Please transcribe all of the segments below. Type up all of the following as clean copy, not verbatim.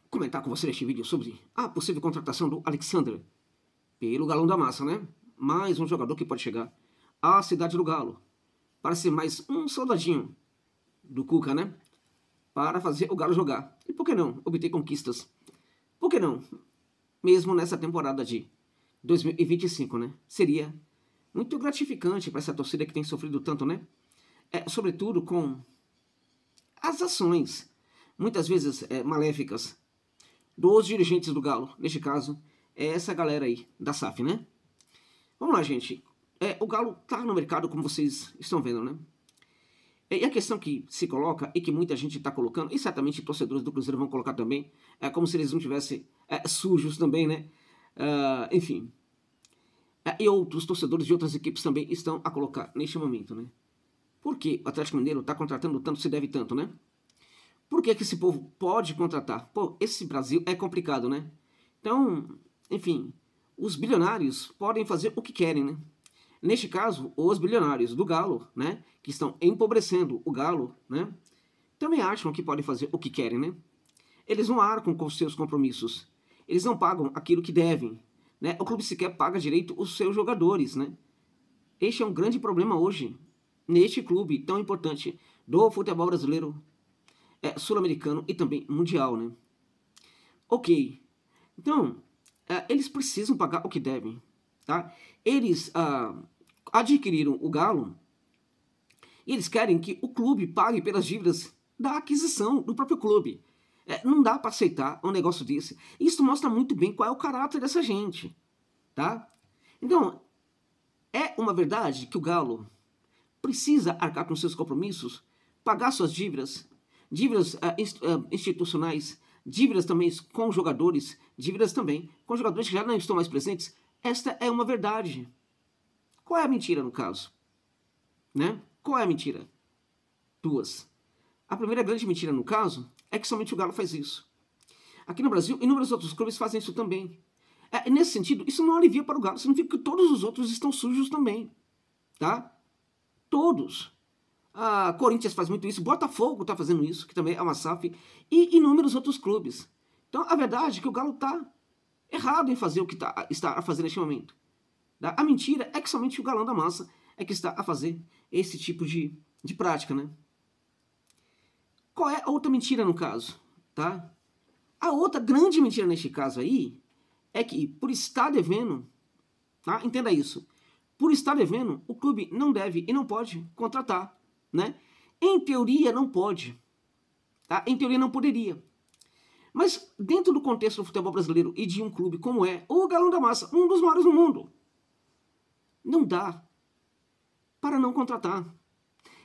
comentar com você neste vídeo sobre a possível contratação do Alexander pelo Galão da Massa, né? Mais um jogador que pode chegar à cidade do Galo para ser mais um soldadinho do Cuca, né? Para fazer o Galo jogar. E por que não obter conquistas? Por que não? Mesmo nessa temporada de 2025, né? Seria muito gratificante para essa torcida que tem sofrido tanto, né? Sobretudo com as ações, muitas vezes maléficas, dos dirigentes do Galo. Neste caso, é essa galera aí da SAF, né? Vamos lá, gente. O Galo tá no mercado, como vocês estão vendo, né? E a questão que se coloca, e que muita gente está colocando, e certamente torcedores do Cruzeiro vão colocar também, é como se eles não tivessem sujos também, né? Enfim. E outros torcedores de outras equipes também estão a colocar neste momento, né? Por que o Atlético Mineiro está contratando tanto, se deve tanto, né? Por que esse povo pode contratar? Pô, esse Brasil é complicado, né? Então, enfim, os bilionários podem fazer o que querem, né? Neste caso, os bilionários do Galo, né, que estão empobrecendo o Galo, né, também acham que podem fazer o que querem, né? Eles não arcam com os seus compromissos. Eles não pagam aquilo que devem, né? O clube sequer paga direito os seus jogadores, né? Este é um grande problema hoje, neste clube tão importante do futebol brasileiro, sul-americano e também mundial, né? Ok. Então, eles precisam pagar o que devem, tá? Eles adquiriram o Galo e eles querem que o clube pague pelas dívidas da aquisição do próprio clube. Não dá para aceitar um negócio desse. Isso mostra muito bem qual é o caráter dessa gente, tá? Então, é uma verdade que o Galo precisa arcar com seus compromissos, pagar suas dívidas, institucionais, dívidas também com jogadores, dívidas também com jogadores que já não estão mais presentes. Esta é uma verdade. Qual é a mentira no caso? Né? Qual é a mentira? Duas. A primeira grande mentira no caso é que somente o Galo faz isso. Aqui no Brasil, inúmeros outros clubes fazem isso também. Nesse sentido, isso não alivia para o Galo, significa que todos os outros estão sujos também. Tá? Todos. A Corinthians faz muito isso, Botafogo está fazendo isso, que também é uma SAF, e inúmeros outros clubes. Então, a verdade é que o Galo está errado em fazer o que está a fazer neste momento. A mentira é que somente o Galão da Massa é que está a fazer esse tipo de prática, né? Qual é a outra mentira no caso? Tá? A outra grande mentira neste caso aí é que, por estar devendo, tá? Entenda isso, por estar devendo, o clube não deve e não pode contratar, né? Em teoria não pode, tá? Em teoria não poderia. Mas dentro do contexto do futebol brasileiro e de um clube como é o Galão da Massa, um dos maiores do mundo, não dá para não contratar.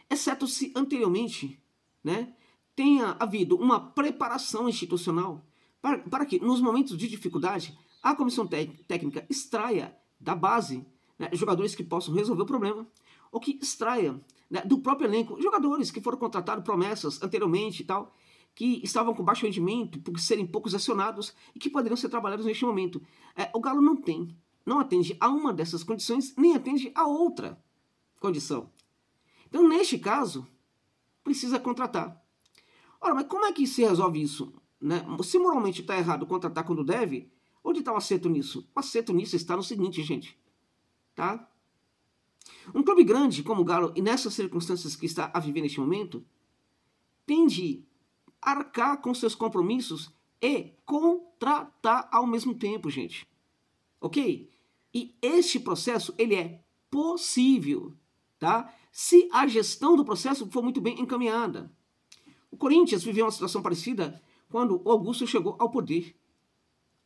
Exceto se anteriormente, né, tenha havido uma preparação institucional para que nos momentos de dificuldade a comissão técnica extraia da base, né, jogadores que possam resolver o problema, ou que extraia, né, do próprio elenco jogadores que foram contratados, promessas anteriormente e tal, que estavam com baixo rendimento por serem poucos acionados e que poderiam ser trabalhados neste momento. O Galo não atende a uma dessas condições, nem atende a outra condição. Então, neste caso, precisa contratar. Ora, mas como é que se resolve isso? Né? Se moralmente está errado contratar quando deve, onde está o acerto nisso? O acerto nisso está no seguinte, gente. Tá? Um clube grande como o Galo, e nessas circunstâncias que está a viver neste momento, tende a arcar com seus compromissos e contratar ao mesmo tempo, gente. Ok? E este processo, ele é possível, tá? Se a gestão do processo for muito bem encaminhada. O Corinthians viveu uma situação parecida quando o Augusto chegou ao poder,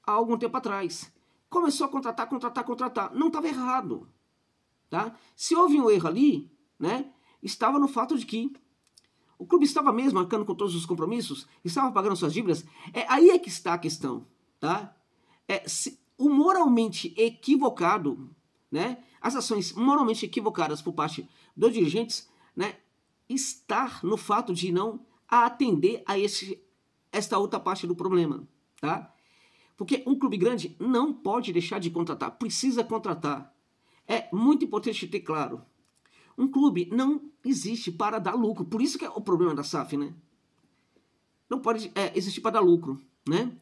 há algum tempo atrás. Começou a contratar. Não estava errado, tá? Se houve um erro ali, né, estava no fato de que o clube estava mesmo arcando com todos os compromissos, estava pagando suas dívidas. Aí é que está a questão, tá? O moralmente equivocado, né, as ações moralmente equivocadas por parte dos dirigentes, né, estar no fato de não atender a esta outra parte do problema, tá? Porque um clube grande não pode deixar de contratar, precisa contratar. É muito importante ter claro. Um clube não existe para dar lucro. Por isso que é o problema da SAF, né? Não pode existir para dar lucro. né?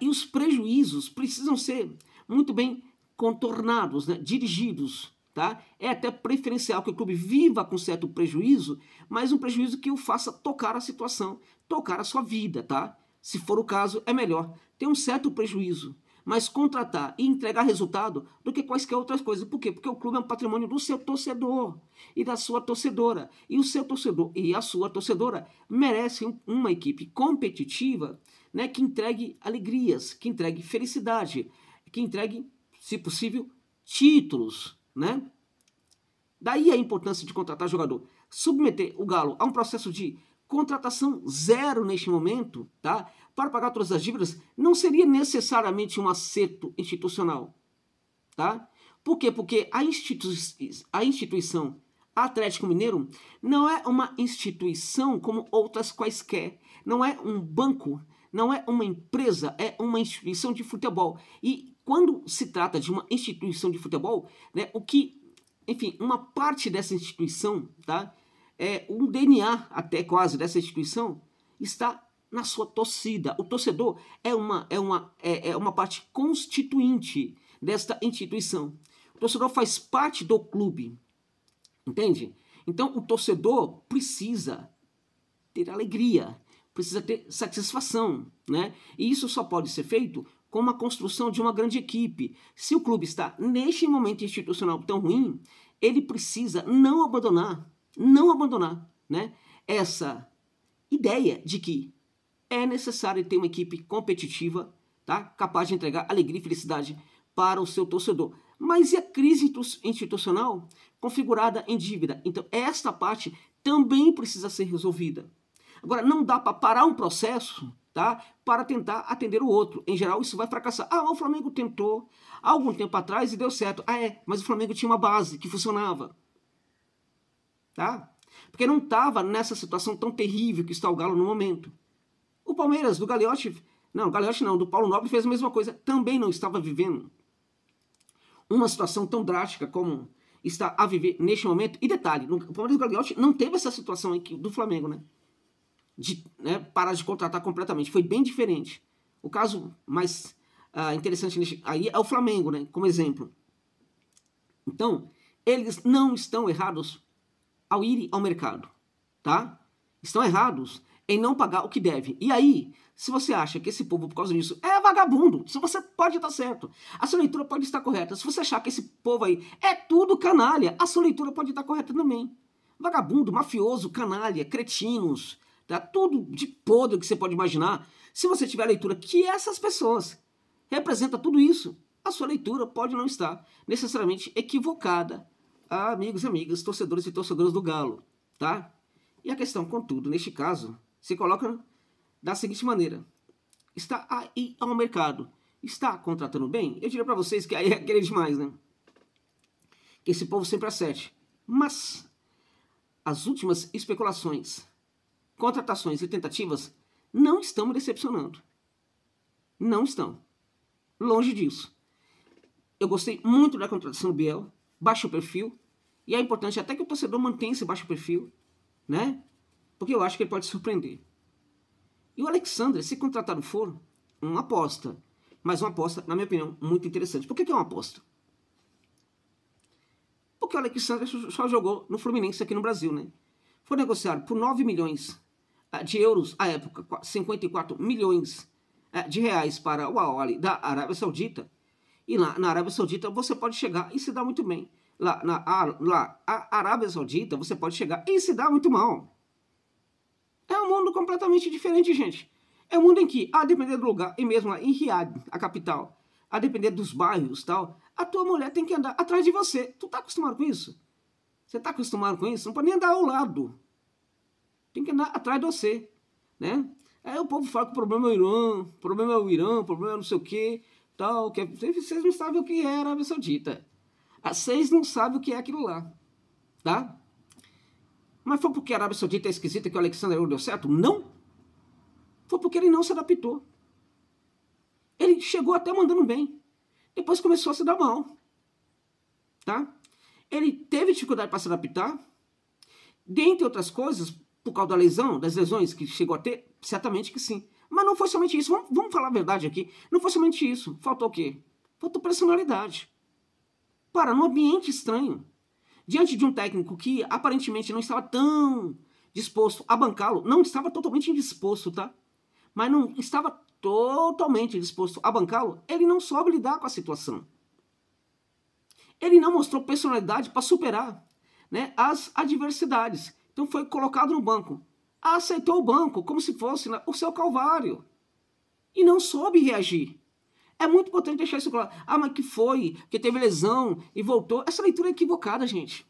E os prejuízos precisam ser muito bem contornados, né? Dirigidos, tá? É até preferencial que o clube viva com certo prejuízo, mas um prejuízo que o faça tocar a situação, tocar a sua vida, tá? Se for o caso, é melhor ter um certo prejuízo, mas contratar e entregar resultado do que quaisquer outras coisas. Por quê? Porque o clube é um patrimônio do seu torcedor e da sua torcedora. E o seu torcedor e a sua torcedora merecem uma equipe competitiva, né, que entregue alegrias, que entregue felicidade, que entregue, se possível, títulos, né? Daí a importância de contratar jogador. Submeter o Galo a um processo de contratação zero neste momento, tá? Para pagar todas as dívidas, não seria necessariamente um acerto institucional, tá? Por quê? Porque a instituição Atlético Mineiro não é uma instituição como outras quaisquer, não é um banco, não é uma empresa, é uma instituição de futebol. E quando se trata de uma instituição de futebol, né, enfim, uma parte dessa instituição, tá? Um DNA até quase dessa instituição está na sua torcida. O torcedor é uma parte constituinte desta instituição. O torcedor faz parte do clube, entende? Então o torcedor precisa ter alegria, precisa ter satisfação, né? E isso só pode ser feito com uma construção de uma grande equipe. Se o clube está neste momento institucional tão ruim, ele precisa não abandonar, né, essa ideia de que é necessário ter uma equipe competitiva, tá, capaz de entregar alegria e felicidade para o seu torcedor. Mas e a crise institucional configurada em dívida? Então, esta parte também precisa ser resolvida. Agora, não dá para parar um processo, tá, para tentar atender o outro. Em geral, isso vai fracassar. O Flamengo tentou há algum tempo atrás e deu certo. Mas o Flamengo tinha uma base que funcionava. Tá? Porque não estava nessa situação tão terrível que está o Galo no momento. O Palmeiras, do Gagliotti, do Paulo Nobre fez a mesma coisa. Também não estava vivendo uma situação tão drástica como está a viver neste momento. E detalhe, o Palmeiras do Gagliotti não teve essa situação aqui do Flamengo, né? De parar de contratar completamente. Foi bem diferente. O caso mais interessante aí é o Flamengo, né? Como exemplo. Então, eles não estão errados ao ir ao mercado, tá? Estão errados em não pagar o que deve. E aí, se você acha que esse povo, por causa disso, é vagabundo, se você pode estar certo, a sua leitura pode estar correta. Se você achar que esse povo aí é tudo canalha, a sua leitura pode estar correta também. Vagabundo, mafioso, canalha, cretinos, tá? Tudo de podre que você pode imaginar. Se você tiver a leitura que essas pessoas representam tudo isso, a sua leitura pode não estar necessariamente equivocada. Amigos e amigas, torcedores e torcedoras do Galo, tá? E a questão, contudo, neste caso, se coloca da seguinte maneira: está aí ao mercado, está contratando bem? Eu diria para vocês que aí é querer demais, né? Que esse povo sempre acerte. Mas as últimas especulações, contratações e tentativas não estão me decepcionando. Não estão. Longe disso. Eu gostei muito da contratação do Biel, baixo perfil, e é importante até que o torcedor mantenha esse baixo perfil, né? Porque eu acho que ele pode surpreender. E o Alexandre, se contratado for, uma aposta. Mas uma aposta, na minha opinião, muito interessante. Por que é uma aposta? Porque o Alexandre só jogou no Fluminense aqui no Brasil, né? Foi negociado por 9 milhões de euros, à época, 54 milhões de reais para o Al-Ahly da Arábia Saudita. E lá na Arábia Saudita você pode chegar e se dar muito bem. Lá a Arábia Saudita você pode chegar e se dar muito mal. É um mundo completamente diferente, gente. É um mundo em que, a depender do lugar, e mesmo lá em Riad, a capital, a depender dos bairros e tal, a tua mulher tem que andar atrás de você. Tu tá acostumado com isso? Você tá acostumado com isso? Não pode nem andar ao lado. Tem que andar atrás de você, né? Aí o povo fala que o problema é o Irã, o problema é não sei o que, tal, que vocês não sabem o que é a Arábia Saudita. Vocês não sabem o que é aquilo lá, tá? Mas foi porque a Arábia Saudita é esquisita que o Alexandre não deu certo? Não. Foi porque ele não se adaptou. Ele chegou até mandando bem. Depois começou a se dar mal. Tá? Ele teve dificuldade para se adaptar. Dentre outras coisas, por causa das lesões que chegou a ter, certamente que sim. Mas não foi somente isso. Vamos falar a verdade aqui. Não foi somente isso. Faltou o quê? Faltou personalidade. Para, num ambiente estranho, diante de um técnico que aparentemente não estava tão disposto a bancá-lo, não estava totalmente indisposto, tá? Mas não estava totalmente disposto a bancá-lo, ele não soube lidar com a situação. Ele não mostrou personalidade para superar, né, as adversidades. Então foi colocado no banco. Aceitou o banco como se fosse, né, o seu calvário. E não soube reagir. É muito importante deixar isso claro. Ah, mas que foi, que teve lesão e voltou. Essa leitura é equivocada, gente.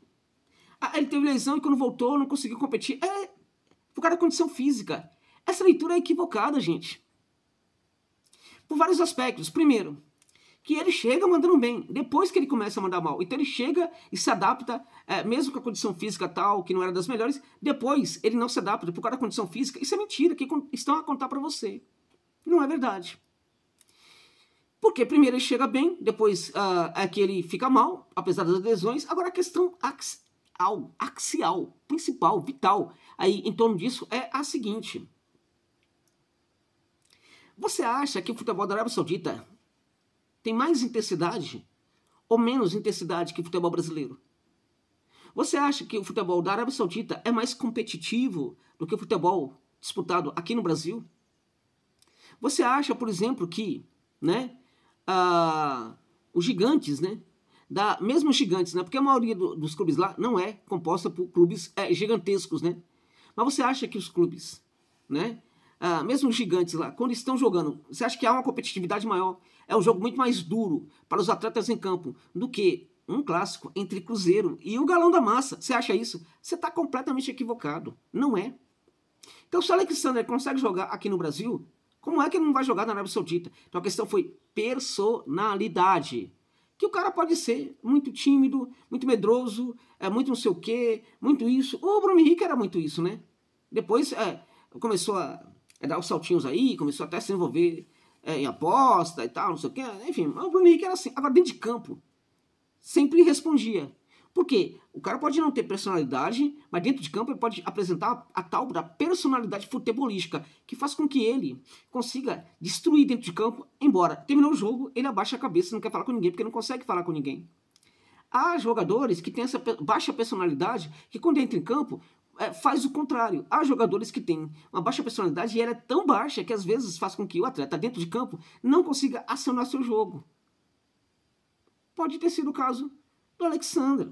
Ah, ele teve lesão e quando voltou não conseguiu competir. Por causa da condição física. Essa leitura é equivocada, gente. Por vários aspectos. Primeiro, que ele chega mandando bem, depois que ele começa a mandar mal. Então ele chega e se adapta, mesmo com a condição física tal, que não era das melhores, depois ele não se adapta por causa da condição física. Isso é mentira, que estão a contar para você. Não é verdade. Porque primeiro ele chega bem, depois é que ele fica mal, apesar das lesões. Agora a questão axial, principal, vital, aí em torno disso é a seguinte. Você acha que o futebol da Arábia Saudita tem mais intensidade ou menos intensidade que o futebol brasileiro? Você acha que o futebol da Arábia Saudita é mais competitivo do que o futebol disputado aqui no Brasil? Você acha, por exemplo, que, né, os gigantes, né, mesmo os gigantes, né, porque a maioria dos clubes lá não é composta por clubes gigantescos, né? Mas você acha que os clubes, né, mesmo os gigantes lá, quando estão jogando, você acha que há uma competitividade maior? É um jogo muito mais duro para os atletas em campo do que um clássico entre Cruzeiro e o Galão da Massa. Você acha isso? Você está completamente equivocado. Não é. Então, se o Alexander consegue jogar aqui no Brasil, como é que ele não vai jogar na Arábia Saudita? Então, a questão foi personalidade. Que o cara pode ser muito tímido, muito medroso, muito não sei o quê, muito isso. O Bruno Henrique era muito isso, né? Depois começou a dar os saltinhos aí, começou até a se envolver em aposta e tal, não sei o quê. Enfim, o Bruno Henrique era assim. Agora, dentro de campo, sempre respondia. Por quê? O cara pode não ter personalidade, mas dentro de campo ele pode apresentar a tal da personalidade futebolística, que faz com que ele consiga destruir dentro de campo, embora terminou o jogo, ele abaixa a cabeça e não quer falar com ninguém, porque não consegue falar com ninguém. Há jogadores que têm essa baixa personalidade, que quando entra em campo, faz o contrário. Há jogadores que têm uma baixa personalidade e ela é tão baixa que às vezes faz com que o atleta dentro de campo não consiga acionar seu jogo. Pode ter sido o caso do Alexander.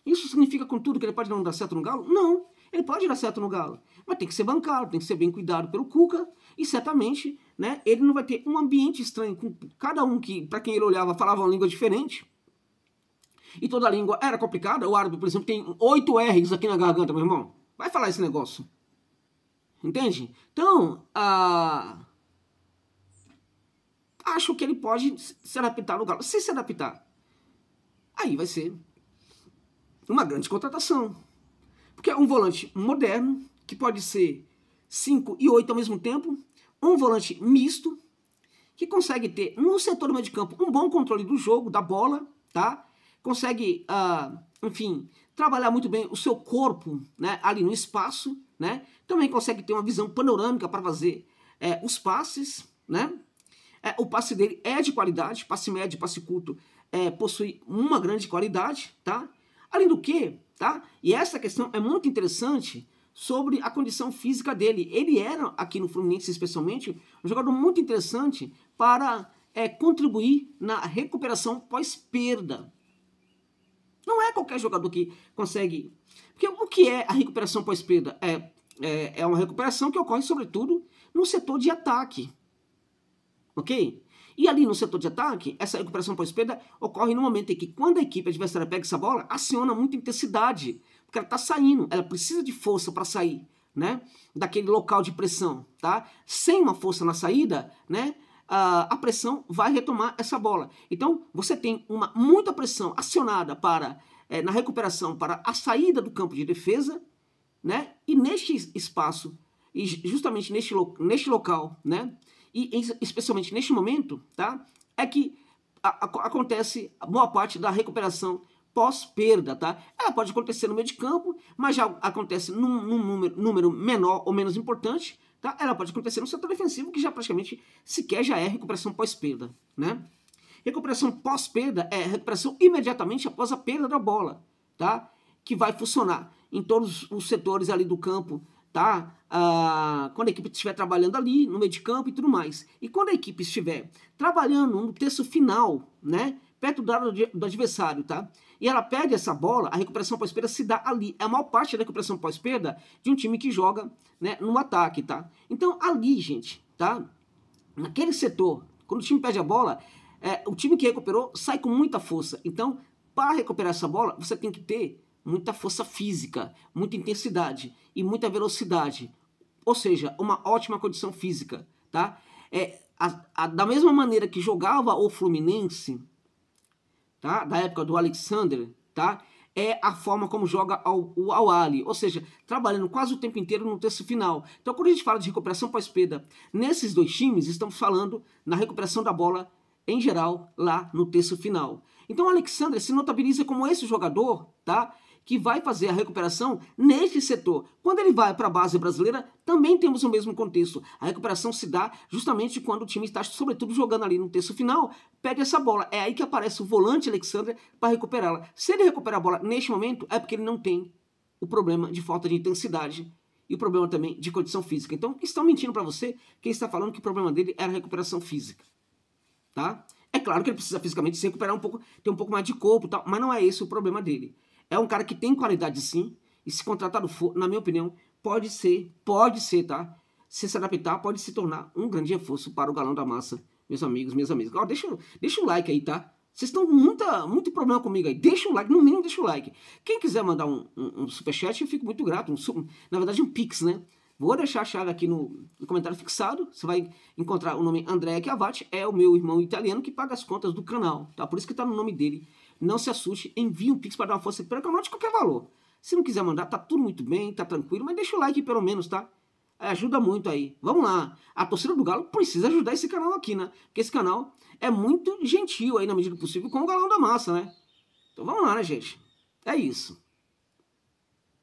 Isso significa, contudo, que ele pode não dar certo no Galo? Não, ele pode dar certo no Galo, mas tem que ser bancado, tem que ser bem cuidado pelo Cuca, e certamente, né, ele não vai ter um ambiente estranho, com cada um que, para quem ele olhava, falava uma língua diferente, e toda a língua era complicada. O árabe, por exemplo, tem 8 R's aqui na garganta, meu irmão. Vai falar esse negócio. Entende? Então, acho que ele pode se adaptar no Galo. Se se adaptar, aí vai ser uma grande contratação. Porque é um volante moderno, que pode ser 5 e 8 ao mesmo tempo, um volante misto, que consegue ter no setor do meio de campo um bom controle do jogo, da bola, tá? Consegue, enfim, trabalhar muito bem o seu corpo, né, ali no espaço, né? Também consegue ter uma visão panorâmica para fazer os passes, né? O passe dele é de qualidade, passe médio, passe curto, possui uma grande qualidade, tá? Além do que, tá? E essa questão é muito interessante sobre a condição física dele. Ele era, aqui no Fluminense especialmente, um jogador muito interessante para contribuir na recuperação pós-perda. Não é qualquer jogador que consegue... Porque o que é a recuperação pós-perda? É uma recuperação que ocorre, sobretudo, no setor de ataque. Ok? E ali no setor de ataque, essa recuperação pós-perda ocorre no momento em que, quando a equipe adversária pega essa bola, aciona muita intensidade, porque ela está saindo, ela precisa de força para sair, né, daquele local de pressão, tá? Sem uma força na saída, né, a pressão vai retomar essa bola. Então, você tem muita pressão acionada para, na recuperação, para a saída do campo de defesa, né, e neste espaço, e justamente neste local, né, e especialmente neste momento, tá, é que acontece boa parte da recuperação pós-perda, tá? Ela pode acontecer no meio de campo, mas já acontece num número menor ou menos importante, tá? Ela pode acontecer no setor defensivo, que já praticamente sequer já é recuperação pós-perda, né? Recuperação pós-perda é recuperação imediatamente após a perda da bola, tá? Que vai funcionar em todos os setores ali do campo, tá? Quando a equipe estiver trabalhando ali, no meio de campo e tudo mais. E quando a equipe estiver trabalhando no terço final, né? Perto do adversário, tá? E ela perde essa bola, a recuperação pós-perda se dá ali. É a maior parte da recuperação pós-perda de um time que joga, né, no ataque, tá? Então, ali, gente, tá? Naquele setor, quando o time perde a bola, o time que recuperou sai com muita força. Então, para recuperar essa bola, você tem que ter muita força física, muita intensidade e muita velocidade. Ou seja, uma ótima condição física, tá? Da mesma maneira que jogava o Fluminense, tá? Da época do Alexander, tá? É a forma como joga o Al-Ahly, ou seja, trabalhando quase o tempo inteiro no terço final. Então, quando a gente fala de recuperação pós-perda nesses dois times, estamos falando na recuperação da bola em geral lá no terço final. Então, o Alexander se notabiliza como esse jogador, tá? Que vai fazer a recuperação neste setor. Quando ele vai para a base brasileira, também temos o mesmo contexto. A recuperação se dá justamente quando o time está, sobretudo, jogando ali no terço final, perde essa bola. É aí que aparece o volante Alexander para recuperá-la. Se ele recuperar a bola neste momento, é porque ele não tem o problema de falta de intensidade e o problema também de condição física. Então, estão mentindo para você quem está falando que o problema dele era a recuperação física. Tá? É claro que ele precisa fisicamente se recuperar um pouco, ter um pouco mais de corpo e tal, mas não é esse o problema dele. É um cara que tem qualidade sim, e se contratado for, na minha opinião, pode ser, tá? Se adaptar, pode se tornar um grande reforço para o Galão da Massa, meus amigos, minhas amigas. Ó, deixa o like aí, tá? Vocês estão com muito problema comigo aí. Deixa o like, no mínimo deixa o like. Quem quiser mandar um superchat, eu fico muito grato. Na verdade, um pix, né? Vou deixar a chave aqui no comentário fixado. Você vai encontrar o nome André Chiavatti. É o meu irmão italiano que paga as contas do canal, tá? Por isso que tá no nome dele. Não se assuste, envie um pix para dar uma força para o canal de qualquer valor. Se não quiser mandar, tá tudo muito bem, tá tranquilo, mas deixa o like pelo menos, tá? Ajuda muito aí. Vamos lá. A torcida do Galo precisa ajudar esse canal aqui, né? Porque esse canal é muito gentil aí, na medida do possível, com o Galão da Massa, né? Então vamos lá, né, gente? É isso.